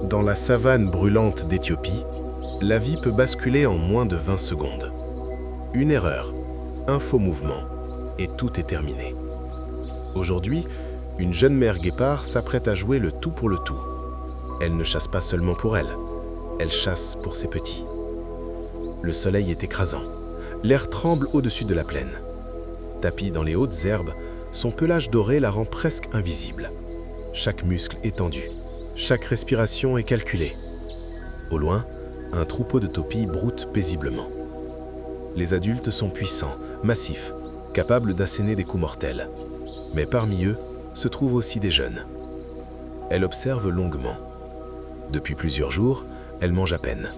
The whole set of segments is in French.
Dans la savane brûlante d'Éthiopie, la vie peut basculer en moins de 20 secondes. Une erreur, un faux mouvement, et tout est terminé. Aujourd'hui, une jeune mère guépard s'apprête à jouer le tout pour le tout. Elle ne chasse pas seulement pour elle, elle chasse pour ses petits. Le soleil est écrasant, l'air tremble au-dessus de la plaine. Tapie dans les hautes herbes, son pelage doré la rend presque invisible. Chaque muscle est tendu, chaque respiration est calculée. Au loin, un troupeau de taupies broute paisiblement. Les adultes sont puissants, massifs, capables d'asséner des coups mortels. Mais parmi eux, se trouvent aussi des jeunes. Elle observe longuement. Depuis plusieurs jours, elle mange à peine.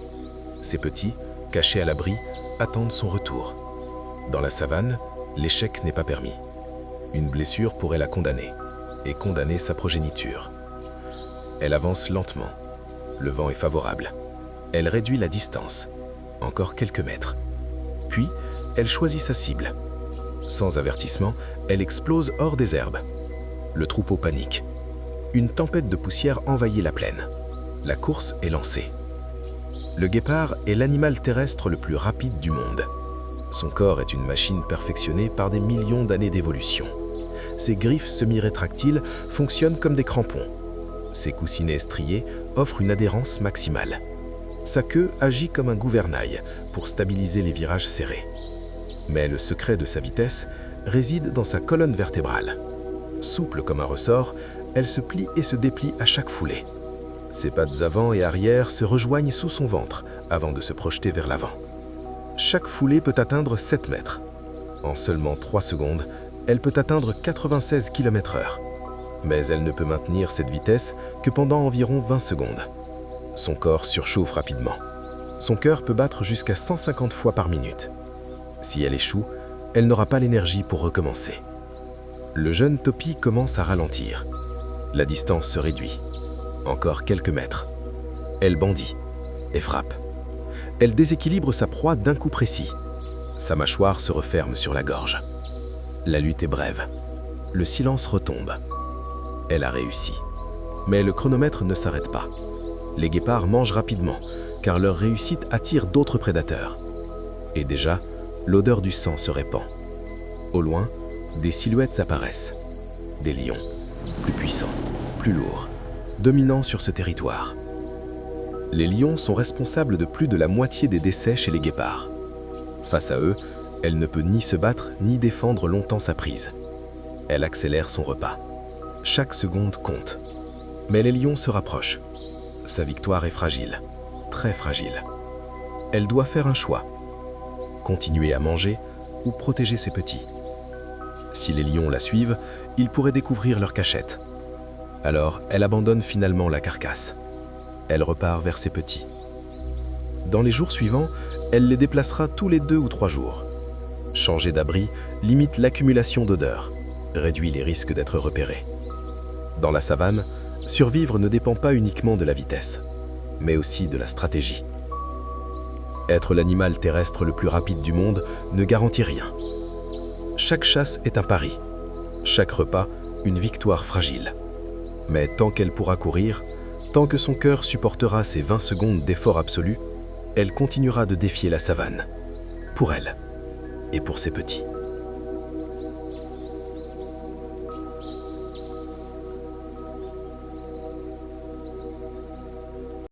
Ses petits, cachés à l'abri, attendent son retour. Dans la savane, l'échec n'est pas permis. Une blessure pourrait la condamner, et condamner sa progéniture. Elle avance lentement. Le vent est favorable. Elle réduit la distance, encore quelques mètres. Puis, elle choisit sa cible. Sans avertissement, elle explose hors des herbes. Le troupeau panique. Une tempête de poussière envahit la plaine. La course est lancée. Le guépard est l'animal terrestre le plus rapide du monde. Son corps est une machine perfectionnée par des millions d'années d'évolution. Ses griffes semi-rétractiles fonctionnent comme des crampons. Ses coussinets striés offrent une adhérence maximale. Sa queue agit comme un gouvernail pour stabiliser les virages serrés. Mais le secret de sa vitesse réside dans sa colonne vertébrale. Souple comme un ressort, elle se plie et se déplie à chaque foulée. Ses pattes avant et arrière se rejoignent sous son ventre avant de se projeter vers l'avant. Chaque foulée peut atteindre 7 mètres. En seulement 3 secondes, elle peut atteindre 96 km/h. Mais elle ne peut maintenir cette vitesse que pendant environ 20 secondes. Son corps surchauffe rapidement. Son cœur peut battre jusqu'à 150 fois par minute. Si elle échoue, elle n'aura pas l'énergie pour recommencer. Le jeune topi commence à ralentir. La distance se réduit. Encore quelques mètres. Elle bondit et frappe. Elle déséquilibre sa proie d'un coup précis. Sa mâchoire se referme sur la gorge. La lutte est brève. Le silence retombe. Elle a réussi. Mais le chronomètre ne s'arrête pas. Les guépards mangent rapidement, car leur réussite attire d'autres prédateurs. Et déjà, l'odeur du sang se répand. Au loin, des silhouettes apparaissent. Des lions, plus puissants, plus lourds, dominants sur ce territoire. Les lions sont responsables de plus de la moitié des décès chez les guépards. Face à eux, elle ne peut ni se battre ni défendre longtemps sa prise. Elle accélère son repas. Chaque seconde compte. Mais les lions se rapprochent. Sa victoire est fragile, très fragile. Elle doit faire un choix. Continuer à manger ou protéger ses petits. Si les lions la suivent, ils pourraient découvrir leur cachette. Alors, elle abandonne finalement la carcasse. Elle repart vers ses petits. Dans les jours suivants, elle les déplacera tous les 2 ou 3 jours. Changer d'abri limite l'accumulation d'odeurs, réduit les risques d'être repérés. Dans la savane, survivre ne dépend pas uniquement de la vitesse, mais aussi de la stratégie. Être l'animal terrestre le plus rapide du monde ne garantit rien. Chaque chasse est un pari, chaque repas une victoire fragile. Mais tant qu'elle pourra courir, tant que son cœur supportera ces 20 secondes d'effort absolu, elle continuera de défier la savane, pour elle et pour ses petits.